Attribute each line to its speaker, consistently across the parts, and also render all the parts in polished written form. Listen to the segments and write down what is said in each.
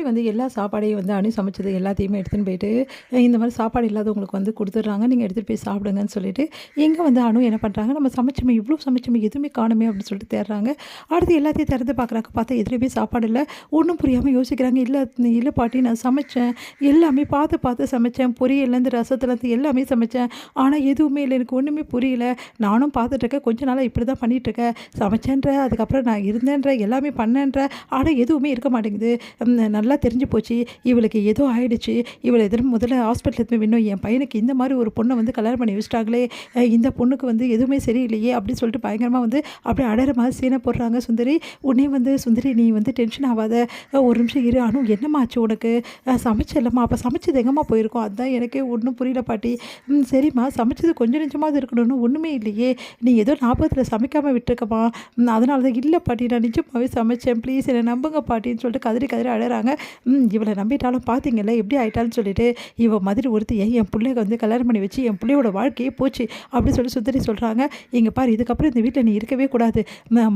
Speaker 1: வந்து எல்லா சாப்பாடையும் வந்து அனு சமைச்சது எல்லாத்தையுமே எடுத்துன்னு போயிட்டு, இந்த மாரி சாப்பாடு இல்லாதவங்களுக்கு வந்து குடுத்துடுறாங்க. நீங்க எடுத்துட்டு போய் சாப்பிடுங்கன்னு சொல்லிட்டு, எங்க வந்து அனு என்ன பண்றாங்க, நம்ம சமைச்சோமே, இவ்ளோ சமைச்சோமே எதுவுமே காணுமே அப்படின்னு சொல்லிட்டு தேடுறாங்க. அடுத்து எல்லாத்தையும் திறந்து பார்க்குறாங்க. பார்த்தா எதுலயுமே சாப்பாடு இல்ல. ஒண்ணும் புரியாம யோசிக்கிறாங்க. இல்ல பாட்டி நான் சமைச்சேன். எல்லாமே பார்த்து பார்த்து சமைச்சேன். பொரியல்லேருந்து ரசத்துலேருந்து எல்லாமே சமைச்சேன். ஆனா எதுவுமே இல்ல. எனக்கு ஒண்ணுமே புரியல. நானும் பார்த்துட்டுருக்கேன். கொஞ்ச நாளா இப்படிதான் பண்ணிட்டுருக்கேன். சமைச்சேன்ற, அதுக்கப்புறம் நான் இருந்தேன்ற, எல்லாமே பண்ணேன்ற, ஆனா எதுவுமே இருக்க மாட்டேங்குது. நல்லா தெரிஞ்சு போச்சு. இவளுக்கு ஏதோ ஆயிடுச்சு. இவள முதல்ல ஹாஸ்பிட்டல் எடுத்துன்னு போய் இன்னும் என் பையனுக்கு இந்த மாரி ஒரு பொண்ண வந்து கல்யாணம் பண்ணி வச்சுட்டாங்களே! இந்த பொண்ணுக்கு வந்து எதுவுமே சரியில்லையே! அப்படின்னு சொல்லிட்டு பயங்கரமா வந்து அப்படியே அழற மாரி சீன போடுறாங்க சுந்தரி. உடனே வந்து சுந்தரி நீ வந்து டென்ஷன் ஆவாத. ஒரு நிமிஷம் இரு. அனு என்னம்மா ஆச்சு உனக்கு? சமைச்சேல்லம்மா. அப்ப சமைச்சது எங்கம்மா போயிருக்கும்? அதான் எனக்கே ஒண்ணும் புரியல பாட்டி. சரிம்மா சமைச்சது கொஞ்சம் நெஞ்சமாவது இருக்கணும்னு ஒண்ணுமே இல்லையே! நீ ஏதோ ஞாபகத்துல சமைக்காம விட்டுருக்கம்மா. அதனால தான் இல்ல பாட்டி நான் நிஜமாவே சமைச்சேன். ப்ளீஸ் என்ன நம்புங்க பாட்டின்னு சொல்லிட்டு கதறி கதறி அழறாங்க. இவள நம்பிட்டாலும் பார்த்தீங்கல்ல எப்படி ஆயிட்டான்னு சொல்லிட்டு, இவ மாதிரி ஒருத்திய என் புள்ளைய வந்து கல்யாணம் பண்ணி வச்சு என் புள்ளையோட வாழ்க்கையே போச்சு அப்படின்னு சொல்லி சுந்தரி சொல்றாங்க. இங்க பாரு இதுக்கப்புறம் இந்த வீட்ல நீ இருக்கவே கூடாது.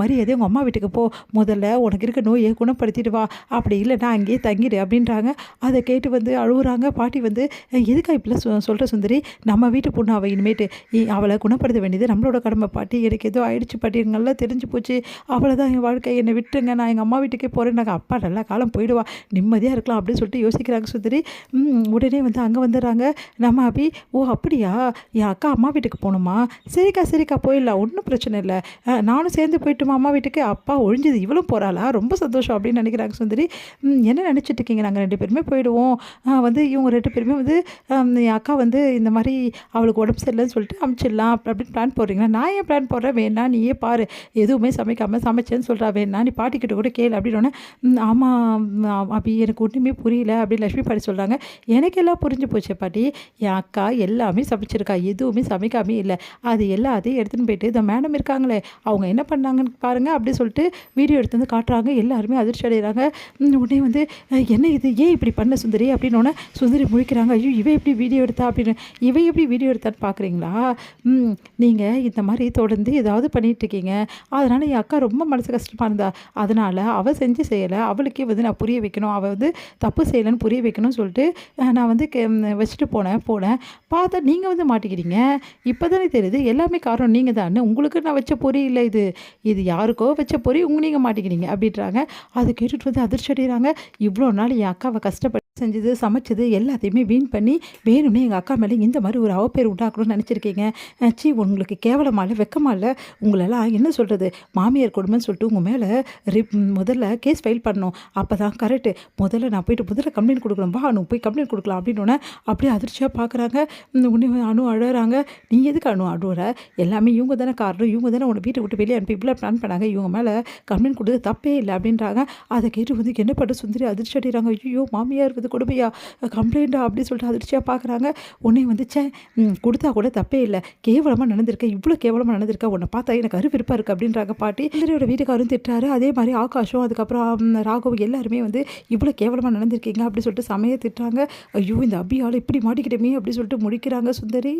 Speaker 1: மரியாதையா உங்க அம்மா வீட்டுக்கு போ. முதல்ல உனக்கு இருக்க நோயை குணப்படுத்திட்டு வா. அப்படி இல்லைன்னா அங்கேயே தங்கிடு அப்படின்றாங்க. அதை கேட்டு வந்து அழுவுறாங்க. பாட்டி வந்து எதுக்கா இப்படிலாம் சொல்ற சுந்தரி? நம்ம வீட்டு பொண்ணு அவ இனிமேட்டு அவளை குணப்படுத்த வேண்டியது நம்மளோட கடமை பாட்டி. எனக்கு ஏதோ ஆயிடுச்சு பாட்டி. எனக்கு நல்லா தெரிஞ்சு போச்சு. அவ்வளோதான் என் வாழ்க்கை. என்னை விட்டுருங்க. நான் எங்கள் அம்மா வீட்டுக்கே போகிறேன்னாங்க. அப்பா நல்ல காலம் போயிடுவா. நிம்மதியாக இருக்கலாம் அப்படின்னு சொல்லிட்டு யோசிக்கிறாங்க சுந்தரி. உடனே வந்து அங்கே வந்துடுறாங்க. நம்ம அபி ஓ அப்படியா? என் அக்கா அம்மா வீட்டுக்கு போகணுமா? சரிக்கா சரிக்கா போயிடலாம். ஒன்றும் பிரச்சனை இல்லை. நானும் சேர்ந்து போயிட்டுமா அம்மா வீட்டுக்கு? அப்பா ஒழிஞ்சது இவளும் போகிறாளா? ரொம்ப சந்தோஷம் அப்படின்னு நினைக்கிறாங்க சுந்தரி. என்ன நினச்சிட்டு இருக்கீங்க? நாங்கள் 2 பேருமே போயிடுவோம். வந்து இவங்க 2 பேருமே வந்து என் அக்கா வந்து இந்த மாதிரி அவளுக்கு உடம்பு சரியில்லைன்னு சொல்லிட்டு அமுச்சிடலாம் அப்படின்னு பிளான் போடுறீங்களா? நான் ஏன் பிளான் போடுறேன்? வேணா நீயே பாரு. எதுவுமே சமைக்காமல் சமைச்சேன்னு சொல்கிறா. வேணா நீ பாட்டிக்கிட்ட கூட கேளு அப்படின்னோடனே ஆமாம் அபி எனக்கு ஒன்றுமே புரியல அப்படின்னு லட்சுமி பாட்டி சொல்கிறாங்க. எனக்கு எல்லாம் புரிஞ்சு போச்சு பாட்டி. என் அக்கா எல்லாமே சமைச்சிருக்கா. எதுவுமே சமைக்காமே இல்லை. அது எல்லாத்தையும் எடுத்துன்னு போயிட்டு இந்த மேடம் இருக்காங்களே அவங்க என்ன பண்ணாங்கன்னு பாருங்கள் அப்படின்னு சொல்லிட்டு வீடியோ எடுத்து வந்து காட்டுறாங்க. எல்லாருமே அதிர்ச்சி அடைகிறாங்க. உடனே வந்து என்ன இது ஏன் இப்படி பண்ண சுந்தரி அப்படின்னோடனே சுந்தரி முழிக்கிறாங்க. ஐயோ இவ எப்படி வீடியோ எடுத்தா அப்படின்னு. இவ எப்படி வீடியோ எடுத்தான்னு பார்க்குறீங்களா? நீங்கள் இந்த மாதிரி தொடர்ந்து ஏதாவது பண்ணிகிட்ருக்கீங்க. அதனால் என் அக்கா ரொம்ப மனசு கஷ்டமாக இருந்தா. அதனால் அவள் செஞ்சு செய்யலை. அவளுக்கே வந்து நான் புரிய வைக்கணும். அவள் வந்து தப்பு செய்யலைன்னு புரிய வைக்கணும்னு சொல்லிட்டு நான் வந்து வச்சுட்டு போனேன். பார்த்தா நீங்கள் வந்து மாட்டிக்கிறீங்க. இப்போ தானே தெரியுது எல்லாமே காரணம் நீங்கள் தான். உங்களுக்கு நான் வச்ச பொறி இல்லை இது. இது யாருக்கோ வச்ச பொறி நீங்கள் மாட்டிக்கிறீங்க அப்படின்றாங்க. அதை கேட்டுட்டு வந்து அதிர்ச்சி அடைகிறாங்க. இவ்வளோ நாள் என் அக்காவை கஷ்டப்பட்டு செஞ்சது சமைச்சது எல்லாத்தையுமே வீண் பண்ணி வேணும்னே எங்கள் அக்கா மேலே இந்த மாதிரி ஒரு அவப்பேர் உண்டாக்கணும்னு நினச்சிருக்கீங்க. உங்களுக்கு கேவலமா இல்லை வெக்கமா இல்லை? உங்களெல்லாம் என்ன சொல்கிறது? மாமியார் கொடுமைன்னு சொல்லிட்டு உங்கள் மேலே முதல்ல கேஸ் ஃபைல் பண்ணணும். அப்போ தான் கரெக்டு. முதல்ல கம்ப்ளைண்ட் கொடுக்கணும். வா அனு போய் கம்ப்ளைண்ட் கொடுக்கலாம் அப்படின்னோடனே அப்படியே அதிர்ச்சியாக பார்க்குறாங்க. உடனே அனு அழறாங்க. நீ எதுக்கு அனு அழுவுற? எல்லாமே இவங்க தானே காரணம். இவங்க தானே உன்னை வீட்டை விட்டு வெளியே அனுப்பி இப்படிலாம் பிளான் பண்ணாங்க. இவங்க மேலே கம்ப்ளைண்ட் கொடுத்து தப்பே இல்லை அப்படின்றாங்க. அதை கேட்டு வந்து என்ன பண்ண சுந்தரி அதிர்ச்சி அடைகிறாங்க. ஐயோ மாமியார் வந்து கொடுமையா கம்ப்ளைண்ட்டா அப்படின்னு சொல்லிட்டு அதிர்ச்சியாக பார்க்குறாங்க. உடனே வந்துச்சே கொடுத்தா கூட தப்பே இல்லை. கேவலமாக நடந்திருக்க. இவ்வளோ கேவலமாக நடந்திருக்க. உன்னை பார்த்தா எனக்கு அருவிருப்பாக இருக்குது அப்படின்றாங்க பாட்டி. சுந்தரியோட வீட்டுக்காரும் திட்டுறாரு. அதே மாதிரி ஆகாஷும் அதுக்கப்புறம் ராகவும் எல்லாருமே வந்து இவ்வளோ கேவலமாக நடந்திருக்கீங்க அப்படின்னு சொல்லிட்டு செமையாக திட்டுறாங்க. ஐயோ இந்த அபியால் இப்படி மாட்டிக்கிட்டமே அப்படின்னு சொல்லிட்டு முடிக்கிறாங்க சுந்தரி.